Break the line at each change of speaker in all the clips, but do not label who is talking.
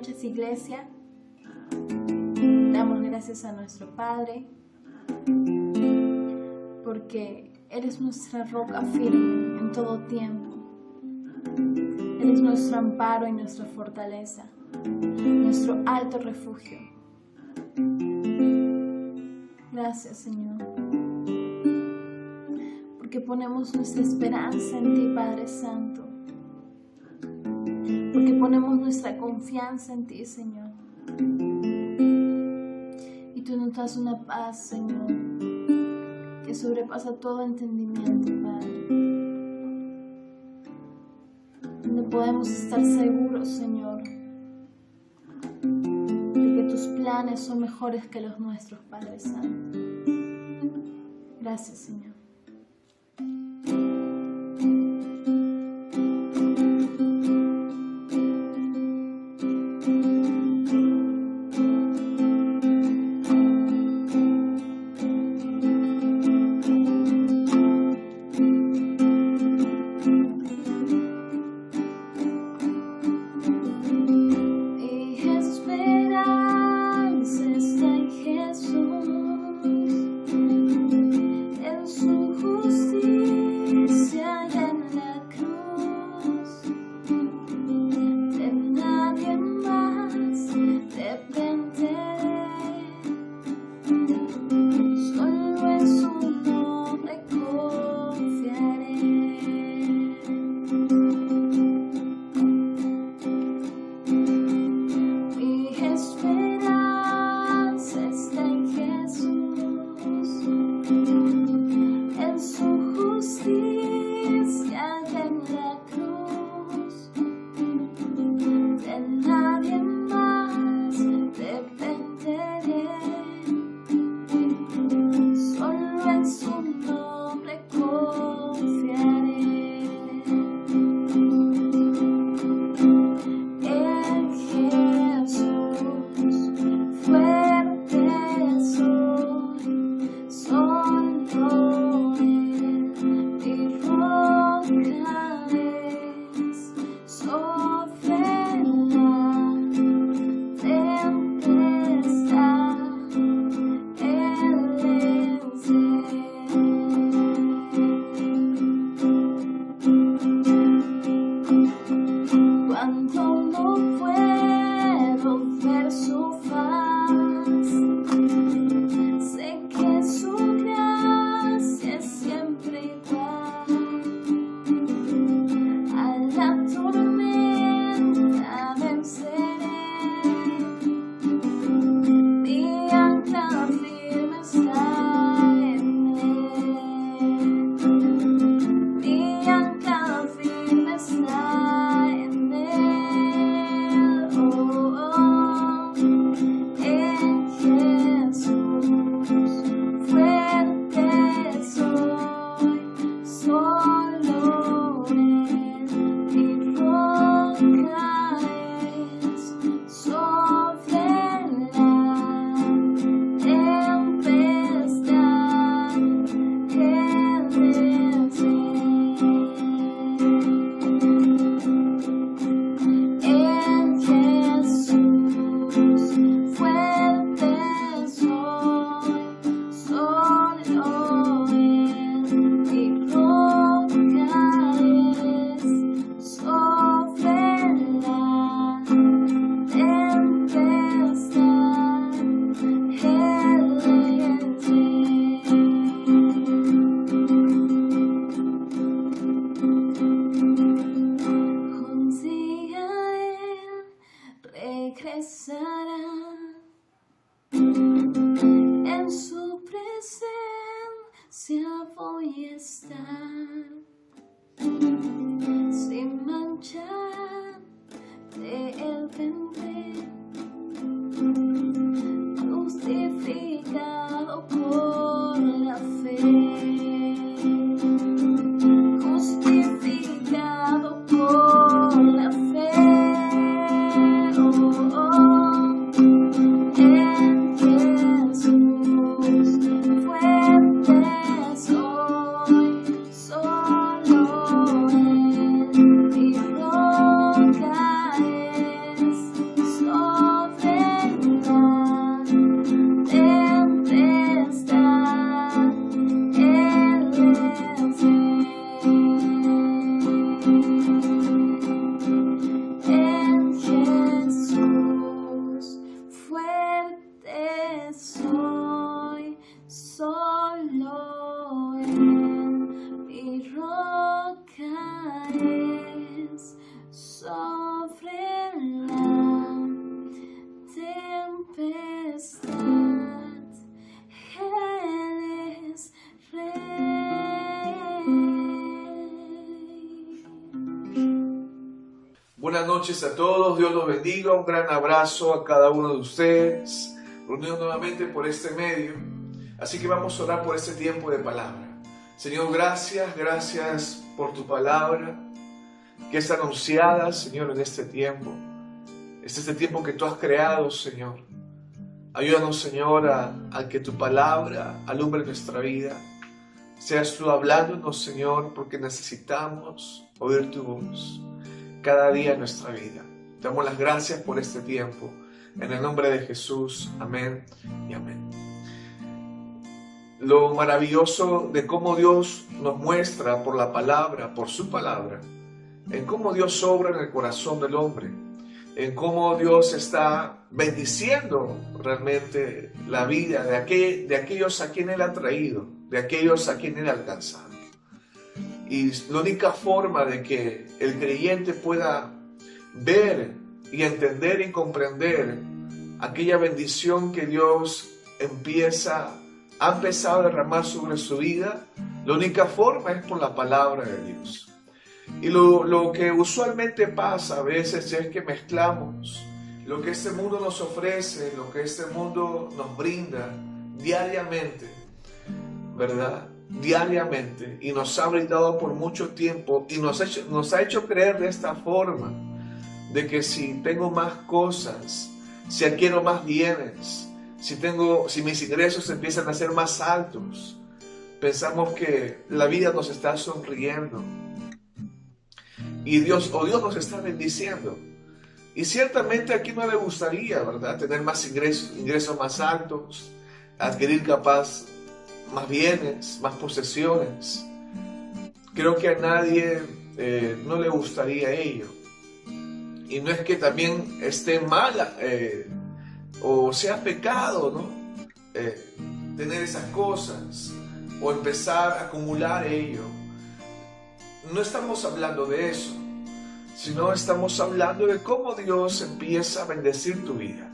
noches, iglesia. Damos gracias a nuestro Padre porque Él es nuestra roca firme en todo tiempo. Él es nuestro amparo y nuestra fortaleza, nuestro alto refugio. Gracias, Señor, porque ponemos nuestra esperanza en ti, Padre Santo, porque ponemos nuestra confianza en ti, Señor. Y tú nos das una paz, Señor, que sobrepasa todo entendimiento, Padre. Donde podemos estar seguros, Señor, de que tus planes son mejores que los nuestros, Padre Santo. Gracias, Señor. En su presencia voy a estar, sin manchar de él vendré, justificado por la fe, justificado por la fe. Oh, oh.
Buenas noches a todos, Dios los bendiga, un gran abrazo a cada uno de ustedes, reunidos nuevamente por este medio. Así que vamos a orar por este tiempo de palabra. Señor, gracias por tu palabra, que es anunciada, Señor, en este tiempo. Este es el tiempo que tú has creado, Señor. Ayúdanos, Señor, a que tu palabra alumbre nuestra vida. Seas tú hablándonos, Señor, porque necesitamos oír tu voz cada día en nuestra vida. Te damos las gracias por este tiempo. En el nombre de Jesús, amén y amén. Lo maravilloso de cómo Dios nos muestra por la palabra, por su palabra, en cómo Dios obra en el corazón del hombre, en cómo Dios está bendiciendo realmente la vida de aquellos a quien Él ha traído, de aquellos a quien Él ha alcanzado. Y la única forma de que el creyente pueda ver y entender y comprender aquella bendición que Dios ha empezado a derramar sobre su vida, la única forma es por la palabra de Dios. Y lo que usualmente pasa a veces es que mezclamos lo que este mundo nos ofrece, lo que este mundo nos brinda diariamente, ¿verdad? Diariamente, y nos ha brindado por mucho tiempo y nos ha hecho creer de esta forma, de que si tengo más cosas, si adquiero más bienes, si mis ingresos empiezan a ser más altos, pensamos que la vida nos está sonriendo y Dios nos está bendiciendo. Y ciertamente aquí no le gustaría, ¿verdad?, tener más ingresos más altos, adquirir capaz más bienes, más posesiones. Creo que a nadie no le gustaría ello. Y no es que también esté mal o sea pecado, ¿no? Tener esas cosas o empezar a acumular ello. No estamos hablando de eso, sino estamos hablando de cómo Dios empieza a bendecir tu vida.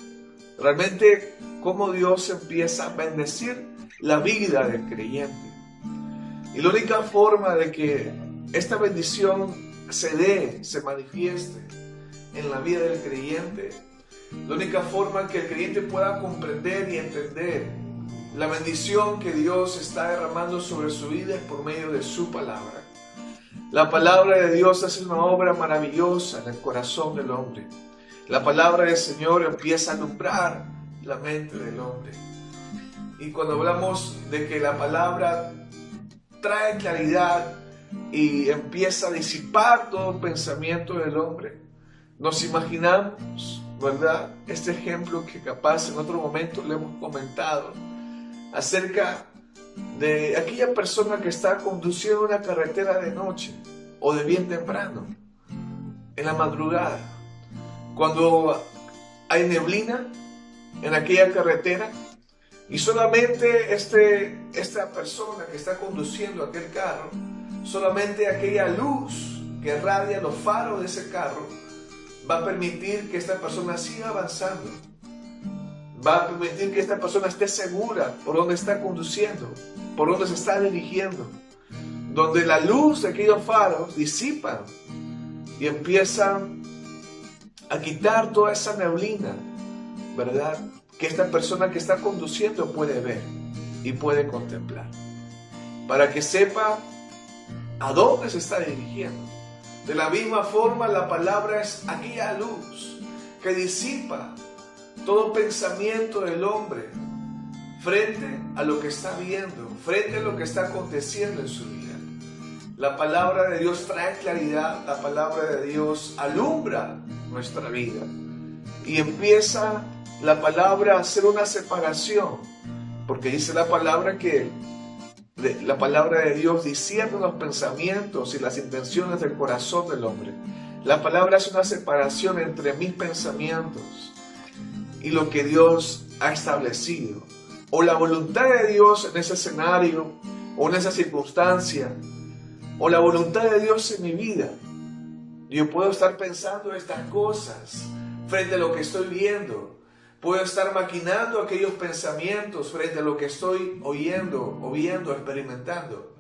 Realmente, cómo Dios empieza a bendecir la vida del creyente. Y la única forma de que esta bendición se manifieste en la vida del creyente, la única forma que el creyente pueda comprender y entender la bendición que Dios está derramando sobre su vida es por medio de su palabra. La palabra de Dios hace una obra maravillosa en el corazón del hombre. La palabra del Señor empieza a alumbrar la mente del hombre. Y cuando hablamos de que la palabra trae claridad y empieza a disipar todo pensamiento del hombre, nos imaginamos, ¿verdad?, este ejemplo que capaz en otro momento le hemos comentado acerca de aquella persona que está conduciendo una carretera de noche o de bien temprano, en la madrugada, cuando hay neblina en aquella carretera y solamente esta persona que está conduciendo aquel carro, solamente aquella luz que irradia los faros de ese carro va a permitir que esta persona siga avanzando, va a permitir que esta persona esté segura por dónde está conduciendo, por dónde se está dirigiendo, donde la luz de aquellos faros disipan y empiezan a quitar toda esa neblina, ¿verdad?, que esta persona que está conduciendo puede ver y puede contemplar, para que sepa a dónde se está dirigiendo. De la misma forma, la palabra es aquella luz que disipa todo pensamiento del hombre frente a lo que está viendo, frente a lo que está aconteciendo en su vida. La palabra de Dios trae claridad, la palabra de Dios alumbra nuestra vida y empieza la palabra a hacer una separación, porque dice la palabra que la palabra de Dios discierne los pensamientos y las intenciones del corazón del hombre. La palabra es una separación entre mis pensamientos y lo que Dios ha establecido, o la voluntad de Dios en ese escenario o en esa circunstancia, o la voluntad de Dios en mi vida. Yo puedo estar pensando estas cosas frente a lo que estoy viendo. Puedo estar maquinando aquellos pensamientos frente a lo que estoy oyendo, o viendo, experimentando.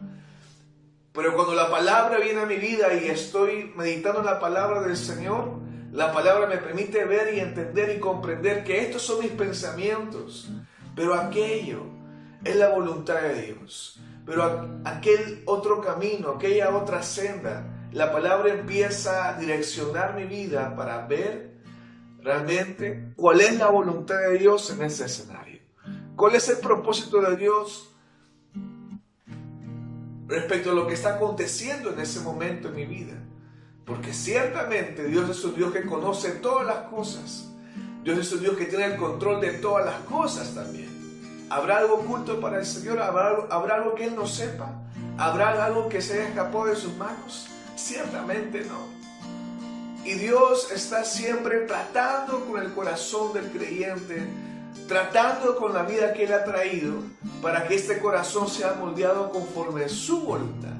Pero cuando la palabra viene a mi vida y estoy meditando en la palabra del Señor, La palabra me permite ver y entender y comprender que estos son mis pensamientos, pero aquello es la voluntad de Dios. Pero aquel otro camino, aquella otra senda, la palabra empieza a direccionar mi vida para ver realmente cuál es la voluntad de Dios en ese escenario. ¿Cuál es el propósito de Dios respecto a lo que está aconteciendo en ese momento en mi vida? Porque ciertamente Dios es un Dios que conoce todas las cosas. Dios es un Dios que tiene el control de todas las cosas también. ¿Habrá algo oculto para el Señor? ¿Habrá algo que Él no sepa? ¿Habrá algo que se haya escapado de sus manos? Ciertamente no. Y Dios está siempre tratando con el corazón del creyente, tratando con la vida que Él ha traído, para que este corazón sea moldeado conforme a su voluntad.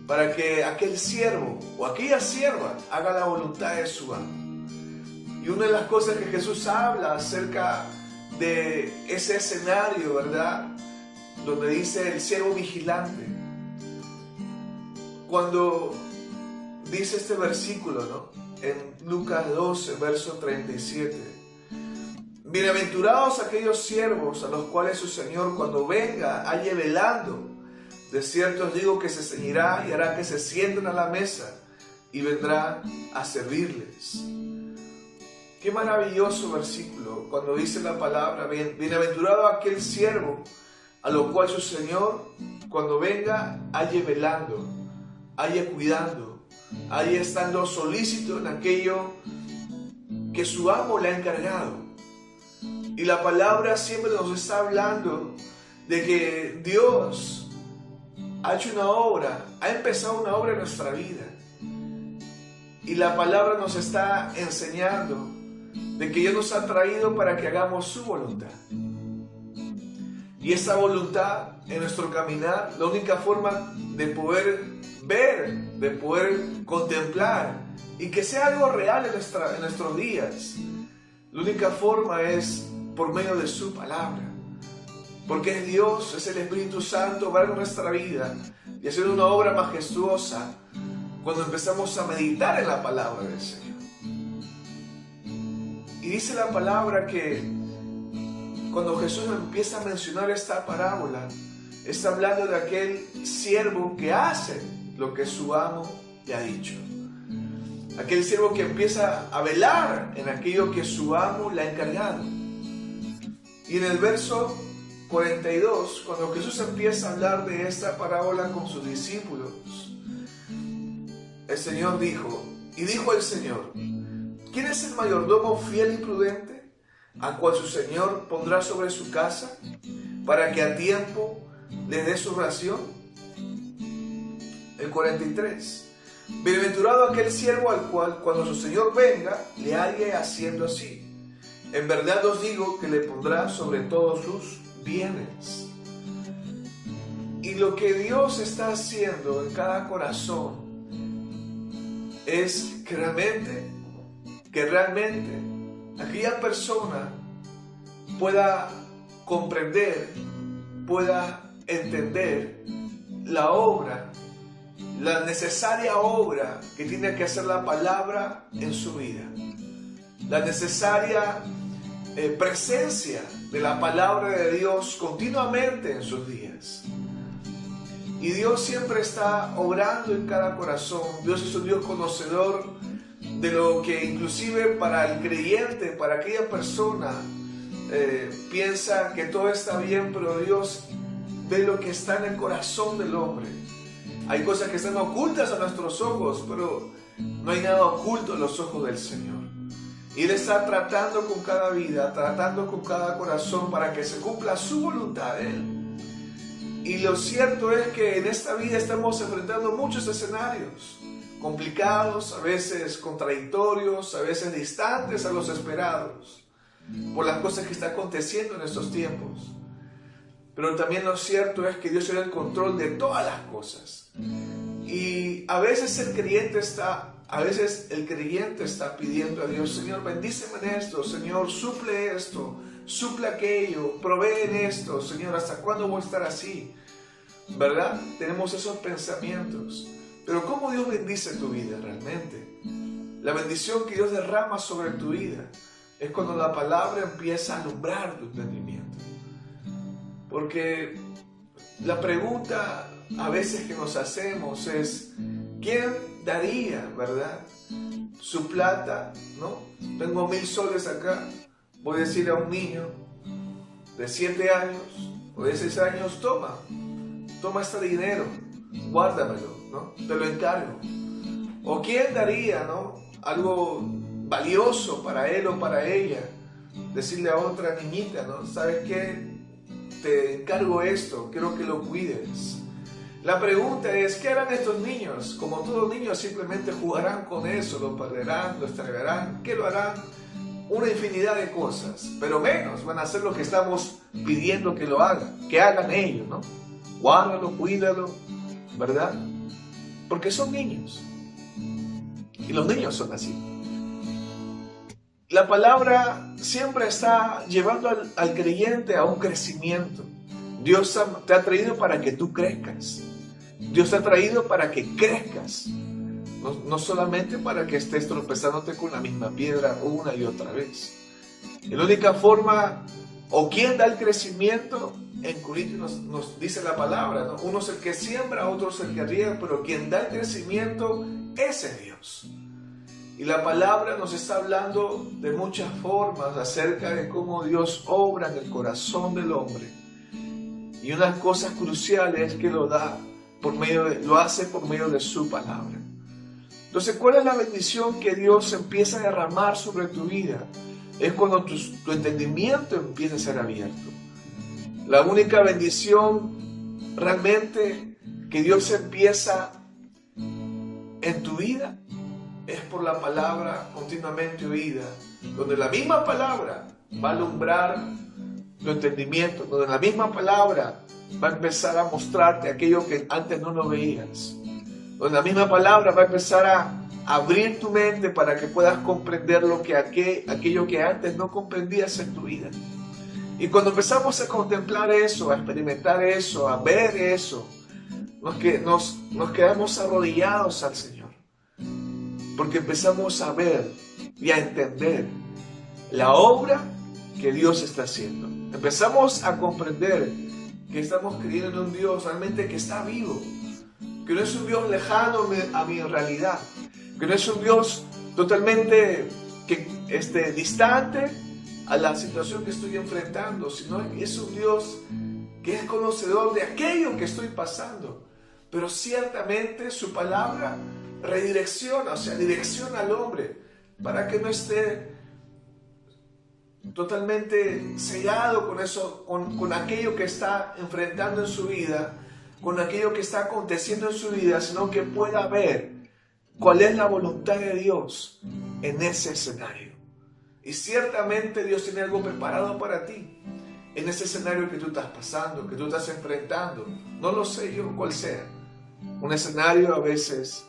Para que aquel siervo o aquella sierva haga la voluntad de su amo. Y una de las cosas que Jesús habla acerca de ese escenario, ¿verdad? Donde dice el siervo vigilante. Cuando dice este versículo, ¿no? En Lucas 12, verso 37. Bienaventurados aquellos siervos a los cuales su Señor cuando venga halle velando. De cierto os digo que se ceñirá y hará que se sienten a la mesa y vendrá a servirles. Qué maravilloso versículo cuando dice la palabra, bienaventurado aquel siervo a lo cual su Señor cuando venga halle velando, halle cuidando, halle estando solícito en aquello que su amo le ha encargado. Y la palabra siempre nos está hablando de que Dios ha hecho una obra, ha empezado una obra en nuestra vida. Y la palabra nos está enseñando de que Dios nos ha traído para que hagamos su voluntad. Y esa voluntad en nuestro caminar, la única forma de poder ver, de poder contemplar y que sea algo real en nuestros días, la única forma es por medio de su palabra. Porque es Dios, es el Espíritu Santo, va en nuestra vida y haciendo una obra majestuosa cuando empezamos a meditar en la palabra del Señor. Y dice la palabra que cuando Jesús empieza a mencionar esta parábola, está hablando de aquel siervo que hace lo que su amo le ha dicho. Aquel siervo que empieza a velar en aquello que su amo le ha encargado. Y en el verso 42, cuando Jesús empieza a hablar de esta parábola con sus discípulos, el Señor dijo, y dijo el Señor, ¿quién es el mayordomo fiel y prudente, al cual su Señor pondrá sobre su casa, para que a tiempo le dé su ración? El 43, bienaventurado aquel siervo al cual, cuando su Señor venga, le halle haciendo así. En verdad os digo que le pondrá sobre todos sus bienes. Y lo que Dios está haciendo en cada corazón es que realmente aquella persona pueda comprender, pueda entender la obra, la necesaria obra que tiene que hacer la palabra en su vida, la necesaria presencia de la palabra de Dios continuamente en sus días. Y Dios siempre está obrando en cada corazón. Dios es un Dios conocedor de lo que inclusive para el creyente, para aquella persona, piensa que todo está bien, pero Dios ve lo que está en el corazón del hombre. Hay cosas que están ocultas a nuestros ojos, pero no hay nada oculto a los ojos del Señor. Y Él está tratando con cada vida, tratando con cada corazón para que se cumpla su voluntad de Él. Y lo cierto es que en esta vida estamos enfrentando muchos escenarios complicados, a veces contradictorios, a veces distantes a los esperados, por las cosas que están aconteciendo en estos tiempos. Pero también lo cierto es que Dios tiene el control de todas las cosas. Y a veces el creyente está pidiendo a Dios, Señor, bendíceme en esto, Señor, suple esto, suple aquello, provee en esto, Señor, ¿hasta cuándo voy a estar así? ¿Verdad? Tenemos esos pensamientos. Pero ¿cómo Dios bendice tu vida realmente? La bendición que Dios derrama sobre tu vida es cuando la palabra empieza a alumbrar tu entendimiento. Porque la pregunta a veces que nos hacemos es, ¿quién daría, verdad, su plata, ¿no? Tengo 1000 soles acá, voy a decirle a un niño de 7 años o de 6 años, toma este dinero, guárdamelo, ¿no? Te lo encargo. ¿O quién daría, ¿no?, algo valioso para él o para ella? Decirle a otra niñita, ¿no? ¿Sabes qué? Te encargo esto, quiero que lo cuides. La pregunta es, ¿qué harán estos niños? Como todos niños, simplemente jugarán con eso, lo perderán, lo extraviarán. ¿Qué lo harán? Una infinidad de cosas, pero menos van a hacer lo que estamos pidiendo que lo hagan, que hagan ellos, ¿no? Guárdalo, cuídalo, ¿verdad? Porque son niños. Y los niños son así. La palabra siempre está llevando al creyente a un crecimiento. Dios te ha traído para que tú crezcas. Dios te ha traído para que crezcas. No solamente para que estés tropezándote con la misma piedra una y otra vez. Y la única forma, o quien da el crecimiento, en Corintios nos dice la palabra, ¿no? Uno es el que siembra, otro es el que riega, pero quien da el crecimiento, ese es Dios. Y la palabra nos está hablando de muchas formas acerca de cómo Dios obra en el corazón del hombre. Y una de las cosas cruciales es que lo hace por medio de su palabra. Entonces, ¿cuál es la bendición que Dios empieza a derramar sobre tu vida? Es cuando tu entendimiento empieza a ser abierto. La única bendición realmente que Dios empieza en tu vida es por la palabra continuamente oída, donde la misma palabra va a alumbrar tu entendimiento, donde la misma palabra va a empezar a mostrarte aquello que antes no lo veías, donde la misma palabra va a empezar a abrir tu mente para que puedas comprender aquello que antes no comprendías en tu vida. Y cuando empezamos a contemplar eso, a experimentar eso, a ver eso, nos quedamos arrodillados al Señor. Porque empezamos a ver y a entender la obra que Dios está haciendo. Empezamos a comprender que estamos creyendo en un Dios realmente que está vivo, que no es un Dios lejano a mi realidad, que no es un Dios totalmente distante a la situación que estoy enfrentando, sino que es un Dios que es conocedor de aquello que estoy pasando. Pero ciertamente su palabra redirecciona, direcciona al hombre para que no esté totalmente cegado con eso, con aquello que está enfrentando en su vida, con aquello que está aconteciendo en su vida, sino que pueda ver cuál es la voluntad de Dios en ese escenario. Y ciertamente Dios tiene algo preparado para ti en ese escenario que tú estás pasando, que tú estás enfrentando. No lo sé yo cuál sea. Un escenario a veces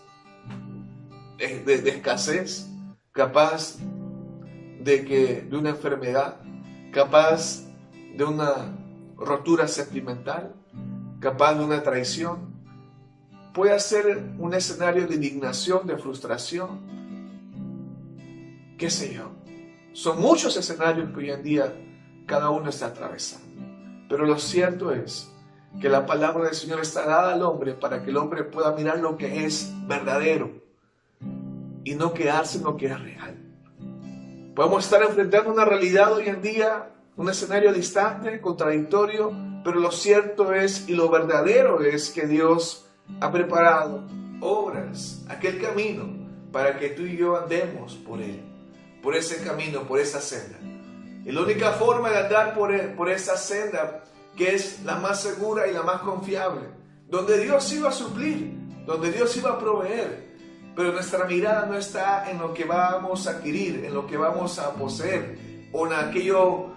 de escasez, capaz de una enfermedad, capaz de una rotura sentimental, capaz de una traición. Puede ser un escenario de indignación, de frustración, qué sé yo. Son muchos escenarios que hoy en día cada uno está atravesando. Pero lo cierto es que la palabra del Señor está dada al hombre para que el hombre pueda mirar lo que es verdadero y no quedarse en lo que es real. Podemos estar enfrentando una realidad hoy en día, un escenario distante, contradictorio, pero lo cierto es y lo verdadero es que Dios ha preparado obras, aquel camino, para que tú y yo andemos por él, por ese camino, por esa senda. Y la única forma de andar por esa senda, que es la más segura y la más confiable, donde Dios iba a suplir, donde Dios iba a proveer. Pero nuestra mirada no está en lo que vamos a adquirir, en lo que vamos a poseer o en aquello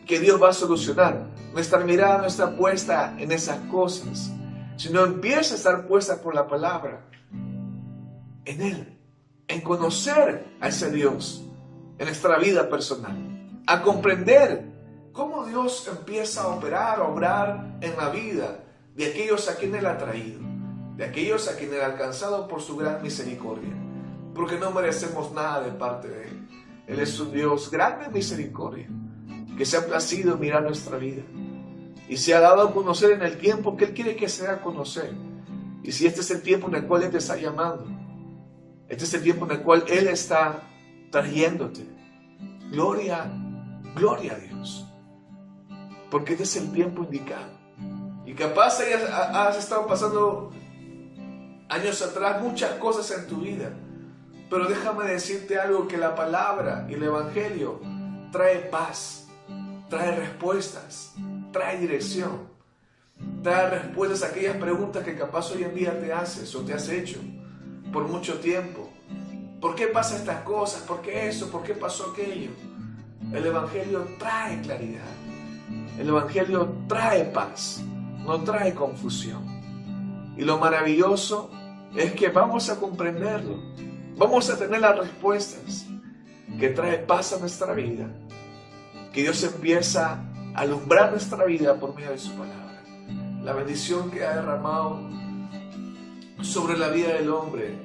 que Dios va a solucionar. Nuestra mirada no está puesta en esas cosas, sino empieza a estar puesta por la palabra, en Él, en conocer a ese Dios en nuestra vida personal, a comprender cómo Dios empieza a operar, a obrar en la vida de aquellos a quienes Él ha traído, de aquellos a quienes Él ha alcanzado por su gran misericordia. porque no merecemos nada de parte de Él. Él es un Dios grande en misericordia, que se ha placido en mirar nuestra vida y se ha dado a conocer en el tiempo que Él quiere que se haga conocer. Y si este es el tiempo en el cual Él te está llamando, este es el tiempo en el cual Él está trayéndote, gloria a Dios, porque este es el tiempo indicado. Y capaz has estado pasando años atrás muchas cosas en tu vida, pero déjame decirte algo, que la palabra y el evangelio trae paz, trae respuestas, trae dirección, trae respuestas a aquellas preguntas que capaz hoy en día te haces o te has hecho por mucho tiempo. ¿Por qué pasa estas cosas? ¿Por qué eso? ¿Por qué pasó aquello? El evangelio trae claridad, el evangelio trae paz, no trae confusión. Y lo maravilloso es que vamos a comprenderlo, vamos a tener las respuestas, que trae paz a nuestra vida, que Dios empieza a alumbrar nuestra vida por medio de su palabra. La bendición que ha derramado sobre la vida del hombre,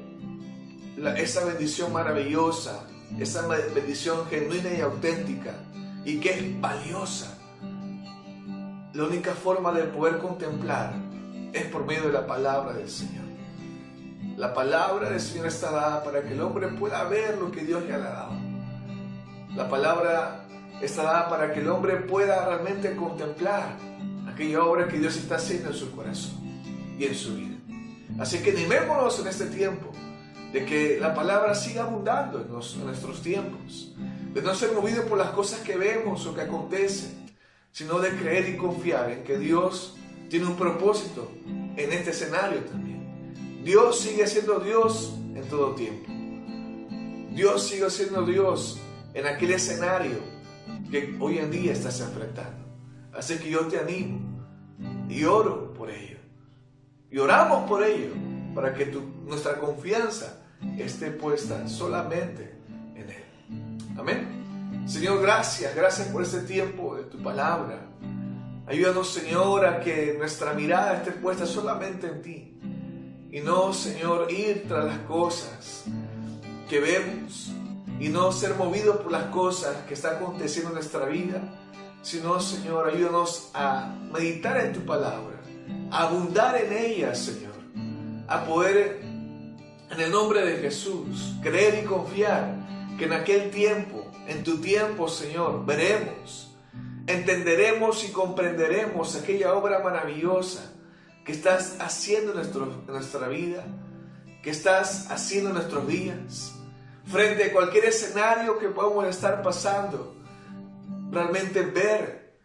esa bendición maravillosa, esa bendición genuina y auténtica, y que es valiosa. La única forma de poder contemplar es por medio de la palabra del Señor. La palabra del Señor está dada para que el hombre pueda ver lo que Dios le ha dado. La palabra está dada para que el hombre pueda realmente contemplar aquella obra que Dios está haciendo en su corazón y en su vida. Así que animémonos en este tiempo de que la palabra siga abundando en nuestros tiempos, de no ser movido por las cosas que vemos o que acontecen, sino de creer y confiar en que Dios tiene un propósito en este escenario también. Dios sigue siendo Dios en todo tiempo. Dios sigue siendo Dios en aquel escenario que hoy en día estás enfrentando. Así que yo te animo y oro por ello. Y oramos por ello, para que nuestra confianza esté puesta solamente en Él. Amén. Señor, gracias por este tiempo de tu palabra. Ayúdanos, Señor, a que nuestra mirada esté puesta solamente en ti. Y no, Señor, ir tras las cosas que vemos, y no ser movidos por las cosas que están aconteciendo en nuestra vida, sino, Señor, ayúdanos a meditar en tu palabra, a abundar en ella, Señor, a poder, en el nombre de Jesús, creer y confiar que en aquel tiempo, en tu tiempo, Señor, veremos, entenderemos y comprenderemos aquella obra maravillosa que estás haciendo en nuestra vida, que estás haciendo en nuestros días, frente a cualquier escenario que podamos estar pasando. Realmente ver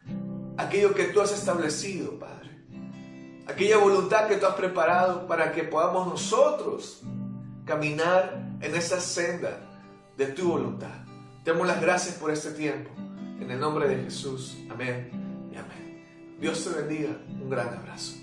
aquello que tú has establecido, Padre, aquella voluntad que tú has preparado para que podamos nosotros caminar en esa senda de tu voluntad. Te damos las gracias por este tiempo, en el nombre de Jesús. Amén y amén. Dios te bendiga. Un gran abrazo.